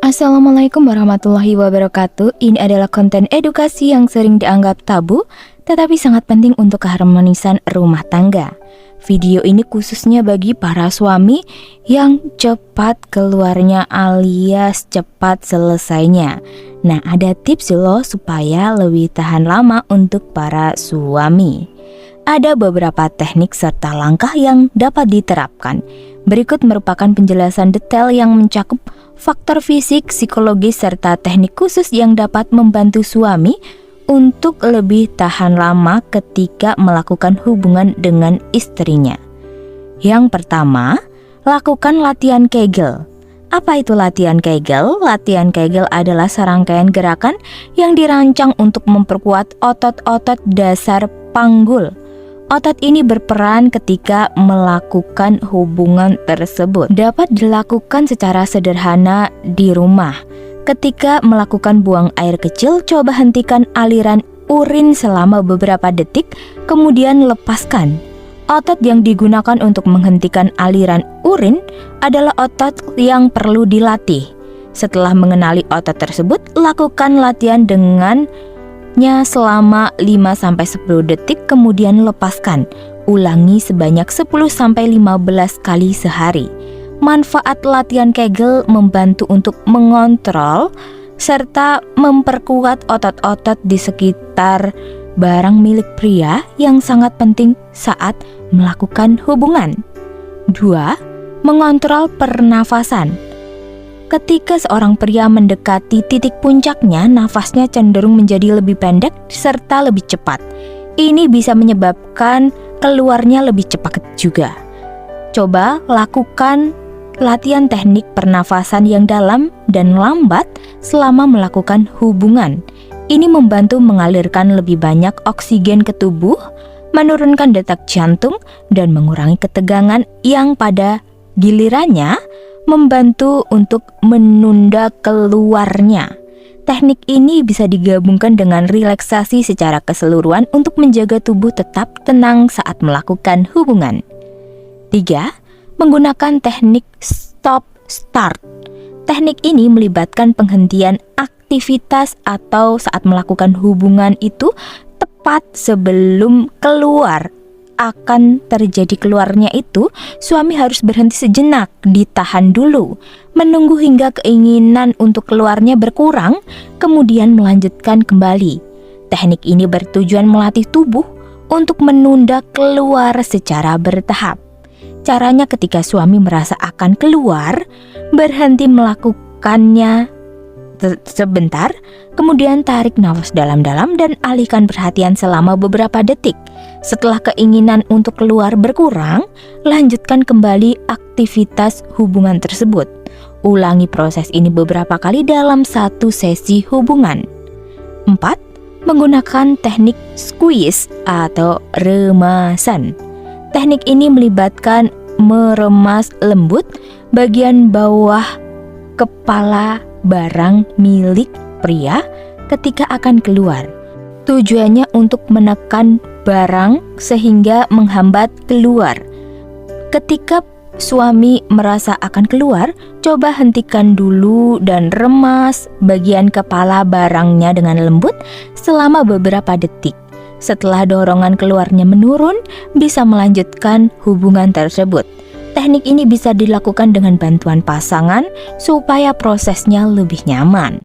Assalamualaikum warahmatullahi wabarakatuh. Ini adalah konten edukasi yang sering dianggap tabu, tetapi sangat penting untuk keharmonisan rumah tangga. Video ini khususnya bagi para suami yang cepat keluarnya alias cepat selesainya. Nah, ada tips loh supaya lebih tahan lama untuk para suami. Ada beberapa teknik serta langkah yang dapat diterapkan. Berikut merupakan penjelasan detail yang mencakup faktor fisik, psikologis, serta teknik khusus yang dapat membantu suami untuk lebih tahan lama ketika melakukan hubungan dengan istrinya. Yang pertama, lakukan latihan Kegel. Apa itu latihan Kegel? Latihan Kegel adalah serangkaian gerakan yang dirancang untuk memperkuat otot-otot dasar panggul. Otot ini berperan ketika melakukan hubungan tersebut. Dapat dilakukan secara sederhana di rumah. Ketika melakukan buang air kecil, coba hentikan aliran urin selama beberapa detik, kemudian lepaskan. Otot yang digunakan untuk menghentikan aliran urin adalah otot yang perlu dilatih. Setelah mengenali otot tersebut, lakukan latihan dengannya selama 5-10 detik, kemudian lepaskan. Ulangi sebanyak 10-15 kali sehari. Manfaat latihan Kegel membantu untuk mengontrol serta memperkuat otot-otot di sekitar barang milik pria yang sangat penting saat melakukan hubungan. 2. Mengontrol pernafasan. Ketika seorang pria mendekati titik puncaknya, nafasnya cenderung menjadi lebih pendek serta lebih cepat. Ini bisa menyebabkan keluarnya lebih cepat juga. Coba lakukan latihan teknik pernafasan yang dalam dan lambat selama melakukan hubungan. Ini membantu mengalirkan lebih banyak oksigen ke tubuh, menurunkan detak jantung, dan mengurangi ketegangan yang pada gilirannya membantu untuk menunda keluarnya. Teknik ini bisa digabungkan dengan relaksasi secara keseluruhan untuk menjaga tubuh tetap tenang saat melakukan hubungan. 3. Menggunakan teknik stop start. Teknik ini melibatkan penghentian aktivitas atau saat melakukan hubungan itu tepat sebelum keluar. Akan terjadi keluarnya itu, suami harus berhenti sejenak, ditahan dulu, menunggu hingga keinginan untuk keluarnya berkurang, kemudian melanjutkan kembali. Teknik ini bertujuan melatih tubuh untuk menunda keluar secara bertahap. Caranya ketika suami merasa akan keluar, berhenti melakukannya sebentar, kemudian tarik nafas dalam-dalam dan alihkan perhatian selama beberapa detik. Setelah keinginan untuk keluar berkurang, lanjutkan kembali aktivitas hubungan tersebut. Ulangi proses ini beberapa kali dalam satu sesi hubungan. 4. Menggunakan teknik squeeze atau remasan. Teknik ini melibatkan meremas lembut bagian bawah kepala barang milik pria ketika akan keluar. Tujuannya untuk menekan barang sehingga menghambat keluar. Ketika suami merasa akan keluar, coba hentikan dulu dan remas bagian kepala barangnya dengan lembut selama beberapa detik. Setelah dorongan keluarnya menurun, bisa melanjutkan hubungan tersebut. Teknik ini bisa dilakukan dengan bantuan pasangan supaya prosesnya lebih nyaman.